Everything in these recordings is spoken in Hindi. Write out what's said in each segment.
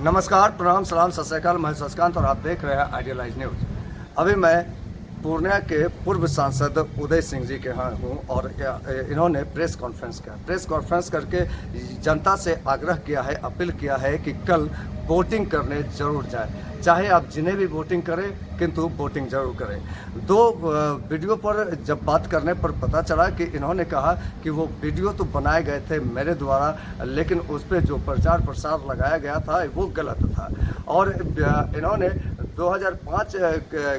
नमस्कार, प्रणाम, सलाम, सत श्री अकाल। मैं शशिकांत और आप देख रहे हैं आइडियलाइज न्यूज़। अभी मैं पूर्णिया के पूर्व सांसद उदय सिंह जी के यहाँ हूँ और इन्होंने प्रेस कॉन्फ्रेंस करके जनता से आग्रह किया है, अपील किया है कि कल वोटिंग करने जरूर जाए, चाहे आप जिन्हें भी वोटिंग करें, किंतु वोटिंग जरूर करें। दो वीडियो पर जब बात करने पर पता चला कि इन्होंने कहा कि वो वीडियो तो बनाए गए थे मेरे द्वारा, लेकिन उस पर जो प्रचार प्रसार लगाया गया था वो गलत था। और इन्होंने 2005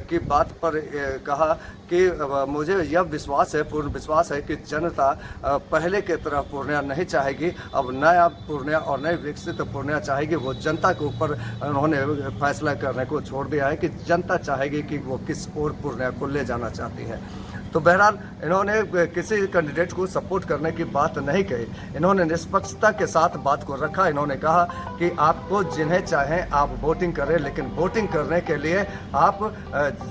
की बात पर कहा कि मुझे यह विश्वास है, पूर्ण विश्वास है कि जनता पहले की तरह पूर्णिया नहीं चाहेगी। अब नया पूर्णिया और नई विकसित पूर्णिया चाहेगी। वो जनता के ऊपर उन्होंने फैसला करने को छोड़ दिया है कि जनता चाहेगी कि वो किस ओर पूर्णिया को ले जाना चाहती है। तो बहरहाल इन्होंने किसी कैंडिडेट को सपोर्ट करने की बात नहीं कही, इन्होंने निष्पक्षता के साथ बात को रखा। इन्होंने कहा कि आपको जिन्हें चाहें आप वोटिंग करें, लेकिन वोटिंग करने के लिए आप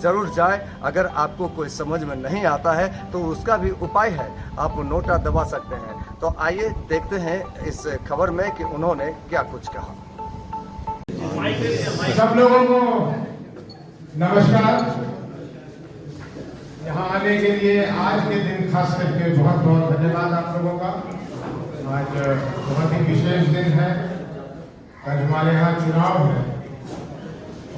ज़रूर जाएं। अगर आपको कोई समझ में नहीं आता है तो उसका भी उपाय है, आप नोटा दबा सकते हैं। तो आइए देखते हैं इस खबर में कि उन्होंने क्या कुछ कहा। सब लोगों को नमस्कार। यहाँ आने के लिए आज के दिन खास करके बहुत बहुत धन्यवाद आप लोगों का। आज बहुत ही विशेष दिन है, कल हमारे यहाँ चुनाव है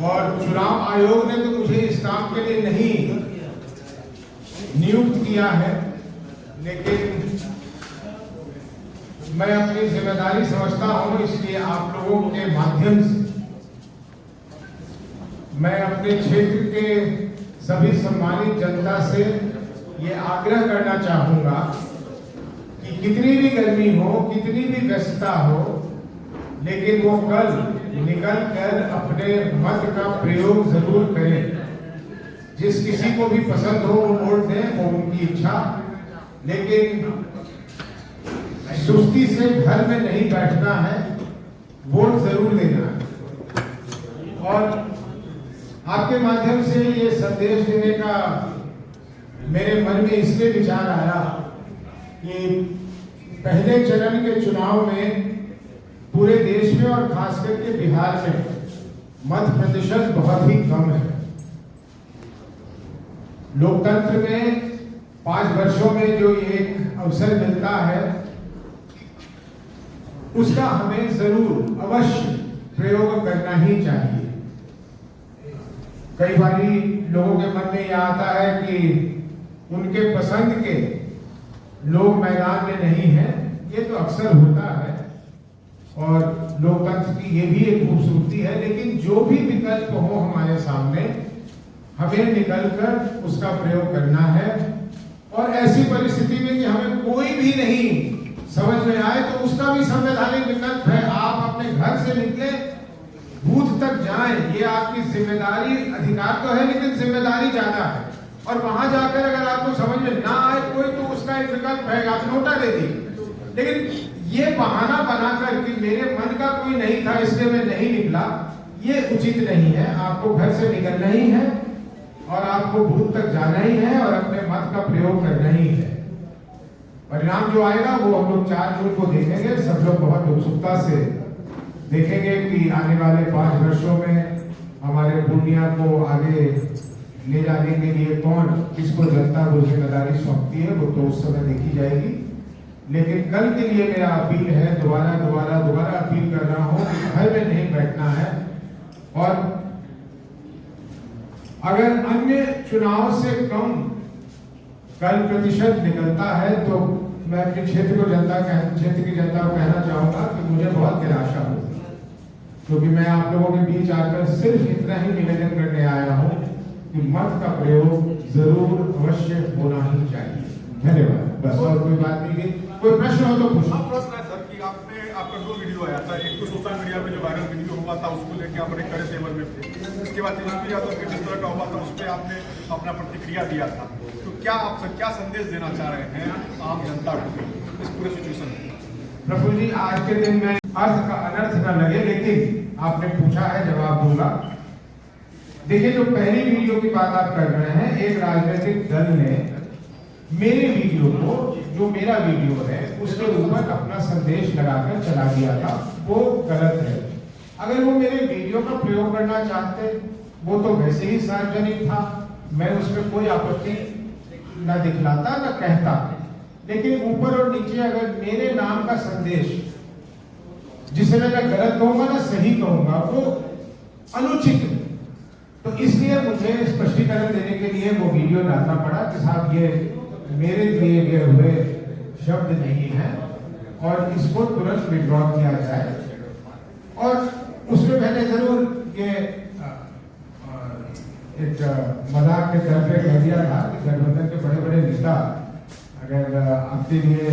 और चुनाव आयोग ने तो मुझे इस काम के लिए नहीं नियुक्त किया है, लेकिन मैं अपनी जिम्मेदारी समझता हूँ, इसलिए आप लोगों के माध्यम से मैं अपने क्षेत्र के सभी सम्मानित जनता से ये आग्रह करना चाहूंगा कि कितनी भी गर्मी हो, कितनी भी व्यस्तता हो, लेकिन वो कल निकल कर अपने मत का प्रयोग जरूर करें। जिस किसी को भी पसंद हो वो वोट दें, वो उनकी इच्छा, लेकिन सुस्ती से घर में नहीं बैठना है, वोट जरूर देना है। और आपके माध्यम से ये संदेश देने का मेरे मन में इसलिए विचार आया कि पहले चरण के चुनाव में पूरे देश में और खास करके बिहार में मत प्रतिशत बहुत ही कम है। लोकतंत्र में 5 वर्षों में जो एक अवसर मिलता है उसका हमें जरूर अवश्य प्रयोग करना ही चाहिए। कई बारी लोगों के मन में यह आता है कि उनके पसंद के लोग मैदान में नहीं हैं, ये तो अक्सर होता है और लोकतंत्र की ये भी एक खूबसूरती है। लेकिन जो भी विकल्प हो हमारे सामने, हमें निकलकर उसका प्रयोग करना है। और ऐसी परिस्थिति में कि हमें कोई भी नहीं समझ में आए तो उसका भी संवैधानिक विकल्प है, आप अपने घर से निकले, बूथ तक जाएं, ये आपकी जिम्मेदारी, अधिकार तो है लेकिन जिम्मेदारी ज्यादा है। और वहां जाकर अगर आपको समझ में ना आए कोई, तो उसका एक विकल्प है, आप नोटा दे दी। लेकिन ये बहाना बनाकर कि मेरे मन का कोई नहीं था इसलिए मैं नहीं निकला, ये उचित नहीं है। आपको घर से निकलना ही है और आपको बूथ तक जाना ही है और अपने मत का प्रयोग करना ही है। परिणाम जो आएगा वो हम लोग 4 जून को देखेंगे। सब लोग बहुत उत्सुकता से देखेंगे कि आने वाले 5 वर्षों में हमारे पूर्णिया को आगे ले जाने के लिए कौन, किसको जनता वो जिम्मेदारी सौंपती है, वो तो उस समय देखी जाएगी। लेकिन कल के लिए मेरा अपील है, दोबारा अपील कर रहा हूं कि घर में नहीं बैठना है। और अगर अन्य चुनाव से कम कल प्रतिशत निकलता है तो मैं अपने क्षेत्र की जनता को कहना चाहूंगा कि मुझे बहुत निराशा होगी, क्योंकि मैं आप लोगों के बीच आकर सिर्फ इतना ही निवेदन करने आया हूं कि मत का प्रयोग जरूर अवश्य होना ही चाहिए। धन्यवाद। बस और कोई बात नहीं। कोई प्रश्न हो तो पूछो। प्रश्न है सर कि आपका 2 वीडियो आया था, एक तो सोशल मीडिया पे जो वायरल वीडियो हुआ था उसको लेकर आप बड़े कड़े तेवर में थे। इसके बाद तेजस्वी यादव के जिस तरह का हुआ था उस पर आपने अपना प्रतिक्रिया दिया था। तो क्या संदेश देना चाह रहे हैं आम जनता को इस पूरे सिचुएशन में? प्रफुल्ल जी, आज के दिन में अर्थ का अनर्थ न लगे, लेकिन आपने पूछा है, जवाब दूंगा। देखिए, जो पहली वीडियो की बात आप कर रहे हैं, एक राजनीतिक दल ने मेरे वीडियो को, जो मेरा वीडियो है, उसके ऊपर अपना संदेश लगाकर चला दिया था, वो गलत है। अगर वो मेरे वीडियो का प्रयोग करना चाहते, वो तो वैसे ही सार्वजनिक था, मैं उसमें कोई आपत्ति न दिखलाता न कहता। लेकिन ऊपर और नीचे अगर मेरे नाम का संदेश, जिसे मैं न गलत कहूंगा न सही कहूंगा, वो अनुचित है, तो इसलिए मुझे स्पष्टीकरण देने के लिए वो वीडियो डालना पड़ा कि साहब ये मेरे दिए गए हुए शब्द नहीं है और इसको तुरंत विड्रॉ किया जाए। और उसमें मैंने जरूर ये एक मजाक के तौर पे कह दिया था कि गठबंधन के बड़े बड़े नेता अगर आपके लिए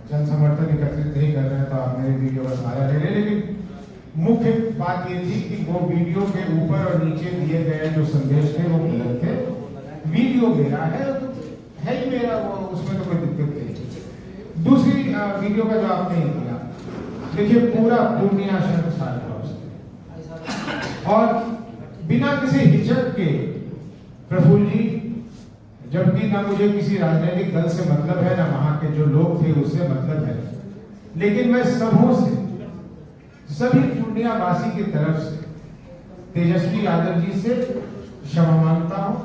जन समर्थन एकत्रित नहीं कर रहे हैं तो आप मेरे वीडियो का सहारा ले लें। लेकिन मुख्य बात ये थी कि वो वीडियो के ऊपर और नीचे दिए गए जो संदेश थे वो गलत थे। वीडियो मेरा है ही मेरा, वो उसमें तो कोई दिक्कत नहीं। दूसरी वीडियो का जो आपने दिया, देखिए पूरा पूर्णिया शहर साथ और बिना किसी हिचक के प्रफुल्ल जी, जबकि ना मुझे किसी राजनीतिक दल से मतलब है ना वहां के जो लोग थे उससे मतलब है, लेकिन मैं सबों से, सभी पूर्णिया वासी की तरफ से तेजस्वी यादव जी से क्षमा मांगता हूं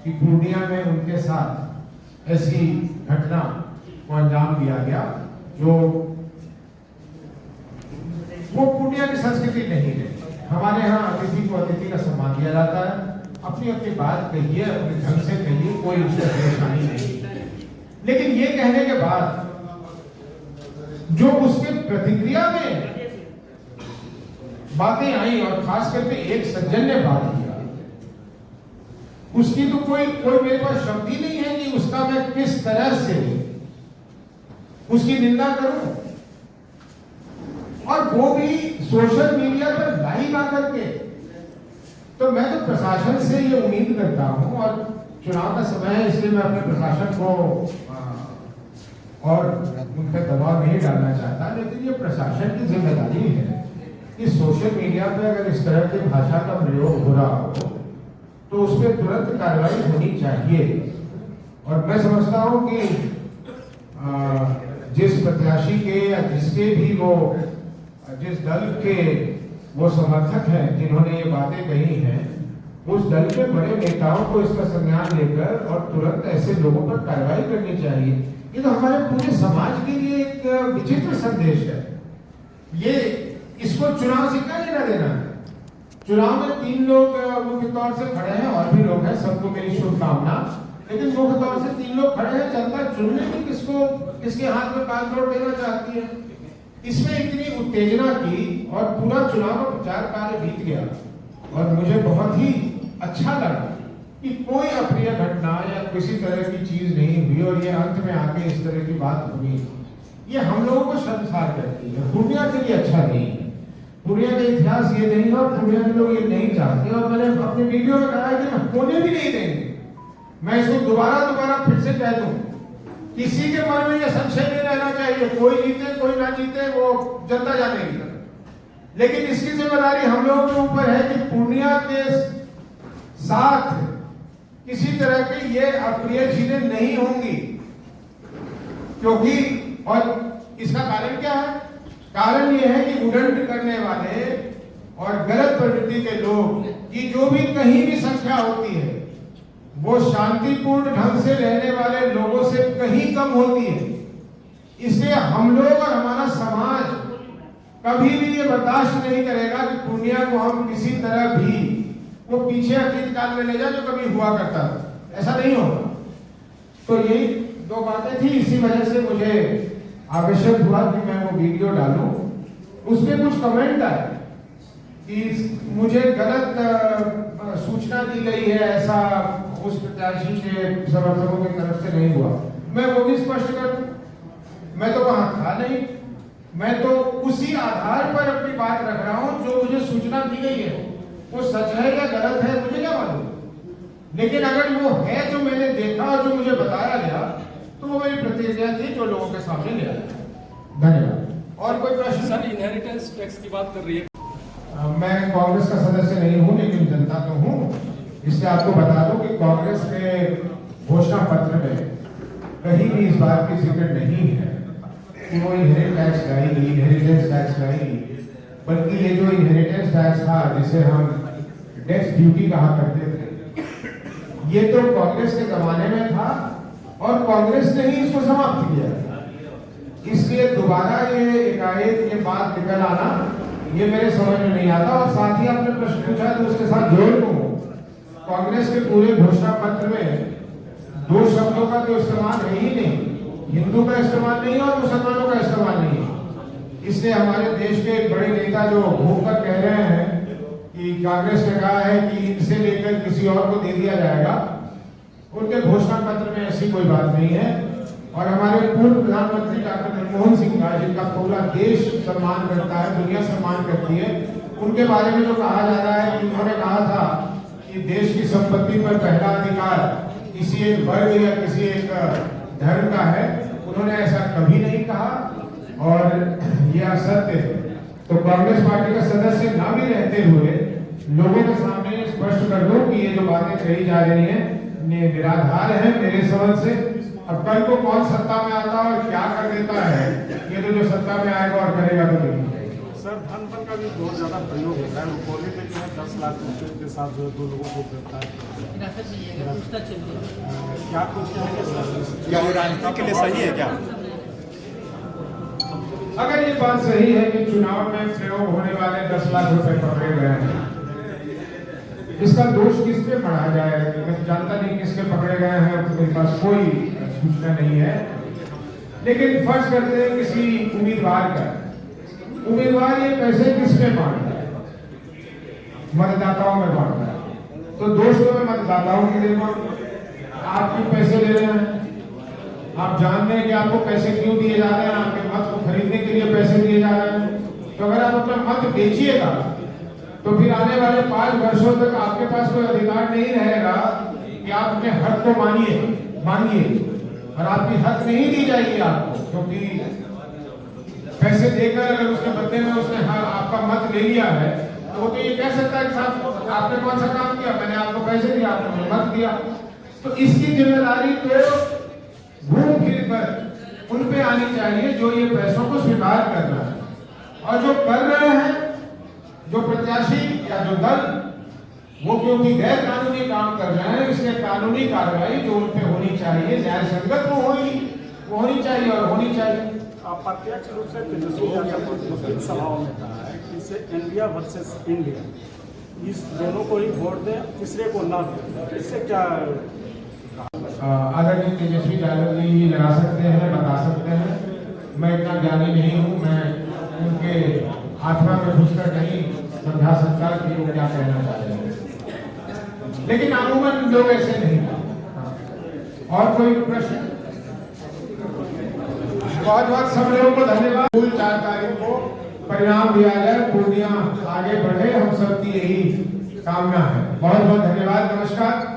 कि पूर्णिया में उनके साथ ऐसी घटना को अंजाम दिया गया जो वो पूर्णिया की संस्कृति नहीं है। हमारे यहाँ अतिथि को अतिथि का सम्मान दिया जाता है। अपनी अपनी बात कहिए, अपने ढंग से कहिए, कोई उससे परेशानी नहीं। लेकिन ये कहने के बाद जो उसके प्रतिक्रिया में बातें आई और खास करके एक सज्जन ने बात किया, उसकी तो कोई मेरे पास शब्द ही नहीं है कि उसका मैं किस तरह से उसकी निंदा करूं, और वो भी सोशल मीडिया पर लाइव आकर के। तो मैं तो प्रशासन से ये उम्मीद करता हूं, और चुनाव का समय है इसलिए मैं अपने प्रशासन को और उन पर दबाव नहीं डालना चाहता, लेकिन ये प्रशासन की जिम्मेदारी है कि सोशल मीडिया पे अगर इस तरह की भाषा का प्रयोग हो रहा हो तो उस पर तुरंत कार्रवाई होनी चाहिए। और मैं समझता हूं कि जिस प्रत्याशी के या जिसके भी वो जिस दल के वो समर्थक हैं जिन्होंने ये बातें कही हैं, उस दल के बड़े नेताओं को इसका संज्ञान लेकर और तुरंत ऐसे लोगों पर कार्रवाई करनी चाहिए। ये तो हमारे पूरे समाज के लिए एक विचित्र संदेश है। ये इसको चुनाव से क्या लेना देना है? चुनाव में 3 लोग मुख्य तौर से खड़े हैं, और भी लोग हैं, सबको मेरी शुभकामना, लेकिन मुख्य तौर से 3 लोग खड़े हैं। जनता चुनने की किसको, किसके हाथ में बागडोर देना चाहती है? इसमें इतनी उत्तेजना की और पूरा चुनाव का प्रचार कार्य बीत गया, और मुझे बहुत ही अच्छा लगा कि कोई अप्रिय घटना या किसी तरह की चीज नहीं हुई, और ये अंत में आके इस तरह की बात हुई। ये हम लोगों को शर्मसार करती है, पूर्णिया के लिए अच्छा नहीं है। पूर्णिया का इतिहास ये नहीं है और पूर्णिया के लोग ये नहीं चाहते, और मैंने अपने वीडियो में कहा है कि हम होने भी नहीं देंगे। मैं इसको दोबारा फिर से कह दूं, किसी के मन में यह संशय नहीं रहना चाहिए, कोई जीते कोई ना जीते वो जनता जानेगी, लेकिन इसकी जिम्मेदारी हम लोगों के ऊपर है कि पूर्णिया के साथ किसी तरह की ये अप्रिय चीजें नहीं होंगी। क्योंकि और इसका कारण क्या है? कारण ये है कि उदंड करने वाले और गलत प्रवृत्ति के लोग की जो भी कहीं भी संख्या होती है वो शांतिपूर्ण ढंग से रहने वाले लोगों से कहीं कम होती है। इसलिए हम लोग और हमारा समाज कभी भी ये बर्दाश्त नहीं करेगा कि पूर्णिया को हम किसी तरह भी वो पीछे अतीत काल में ले जाए जो कभी हुआ करता था, ऐसा नहीं होगा। तो यही 2 बातें थी, इसी वजह से मुझे आवश्यक हुआ कि मैं वो वीडियो डालूं। उसमें कुछ कमेंट आए कि मुझे गलत सूचना दी गई है, ऐसा उस प्रत्याशी के समर्थकों की तरफ से नहीं हुआ। मैं वो भी स्पष्ट कर दूं, मैं तो वहां था नहीं, मैं तो उसी आधार पर अपनी बात रख रहा हूं जो मुझे सूचना दी गई है। वो सच है या गलत है मुझे क्या मालूम, लेकिन अगर वो है जो मैंने देखा और जो मुझे बताया गया तो वो मेरी प्रतिक्रिया थी जो लोगों के सामने ले आया। धन्यवाद। और कोई प्रश्न? सर, इनहेरिटेंस टैक्स की बात कर रही है। मैं कांग्रेस का सदस्य नहीं हूं, लेकिन जनता तो हूं, इसलिए आपको बता दूं कि कांग्रेस के घोषणा पत्र में कहीं भी इस बात की जिक्र नहीं है कि वो इनहेरिटेंस टैक्स लाएगी। बल्कि ये जो इनहेरिटेंस टैक्स था, जिसे हम डेथ ड्यूटी कहा करते थे, ये तो कांग्रेस के जमाने में था और कांग्रेस ने ही इसको समाप्त किया। इसलिए दोबारा ये एकाएक ये बात निकल आना, ये मेरे समझ में नहीं आता। और साथ ही आपने प्रश्न पूछा तो उसके साथ जोड़ दूं, कांग्रेस के पूरे घोषणा पत्र में दो शब्दों का तो इस्तेमाल है ही नहीं, हिंदू का इस्तेमाल नहीं और मुसलमानों का इस्तेमाल नहीं है। इसलिए हमारे देश के एक बड़े नेता जो घूमकर कह रहे हैं कि कांग्रेस ने कहा है कि इनसे लेकर किसी और को दे दिया जाएगा, उनके घोषणा पत्र में ऐसी कोई बात नहीं है। और हमारे पूर्व प्रधानमंत्री डॉक्टर मनमोहन सिंह का, जिनका पूरा देश सम्मान करता है, दुनिया सम्मान करती है, उनके बारे में जो कहा जा रहा है कि उन्होंने कहा था कि देश की संपत्ति पर पहला अधिकार किसी एक वर्ग या किसी एक धर्म का है, उन्होंने ऐसा कभी नहीं कहा और यह असत्य है। तो कांग्रेस पार्टी का सदस्य ना भी रहते हुए लोगों के सामने स्पष्ट कर दो कि ये जो बातें कही जा रही हैं निराधार है मेरे समझ से। अब कल को कौन सत्ता में आता है और क्या कर देता है, ये तो जो सत्ता में आएगा और करेगा तो देखी जाएगी। सर, धन बल का भी बहुत ज्यादा प्रयोग होता है। रुपौली में जो है 10 लाख रुपए के साथ जो है 2 लोगों को गिरफ्तार क्या कुछ कहेंगे सर? क्या वो राजनीति के लिए सही है क्या? अगर ये बात सही है कि चुनाव में प्रयोग होने वाले 10 लाख रुपए पकड़े गए हैं, इसका दोष किस पे मढ़ा जाए? मैं जानता नहीं किसके पकड़े गए हैं, मेरे पास कोई सूचना नहीं है। लेकिन फर्ज करते हैं किसी उम्मीदवार का, उम्मीदवार ये पैसे किस पे बांट रहा है? मतदाताओं में बांट रहा है। तो दोस्तों में मतदाताओं के लिए आप क्यों पैसे ले रहे हैं? आप जान रहे हैं कि आपको पैसे क्यों दिए जा रहे हैं? आपके मत को खरीदने के लिए पैसे दिए जा रहे हैं। तो अगर आप अपना मत बेचिएगा तो फिर आने वाले 5 वर्षों तक आपके पास कोई अधिकार नहीं रहेगा कि आप अपने हक को मांगिए और आपकी हक नहीं दी जाएगी आपको, क्योंकि पैसे देकर अगर उसके बदले में उसने आपका मत ले लिया है तो वो तो ये कह सकता है कि साहब आपने कौन सा काम किया, मैंने आपको पैसे दिया, आपने मुझे मत दिया। तो इसकी जिम्मेदारी तो घूम फिर कर उन पे आनी चाहिए जो ये पैसों को स्वीकार कर रहा है। और जो कर रहे हैं, जो प्रत्याशी या जो दल, वो क्योंकि गैर कानूनी काम कर रहे हैं, इसलिए कानूनी कार्रवाई जो उन पे होनी चाहिए, न्याय संगत वो होनी चाहिए और होनी चाहिए। अप्रत्यक्ष रूप से तेजस्वी यादव ने सभाओं में कहा है कि इसे इंडिया वर्सेस इंडिया, इस दोनों को ही वोट दे, तीसरे को ना दे, इससे क्या? आदरणीय तेजस्वी यादव जी लगा सकते हैं, बता सकते हैं। मैं इतना ज्ञानी नहीं हूँ, मैं उनके आत्मा में घुसकर नहीं समझा सकता कि वो क्या कहना चाह रहे हैं, लेकिन अमूमन लोग ऐसे नहीं। और कोई प्रश्न? बहुत बहुत सब लोगों को धन्यवाद। कुल 4 तारीख को परिणाम दिया जाए, पूर्णिया आगे बढ़े, हम सबकी यही कामना है। बहुत बहुत धन्यवाद, नमस्कार।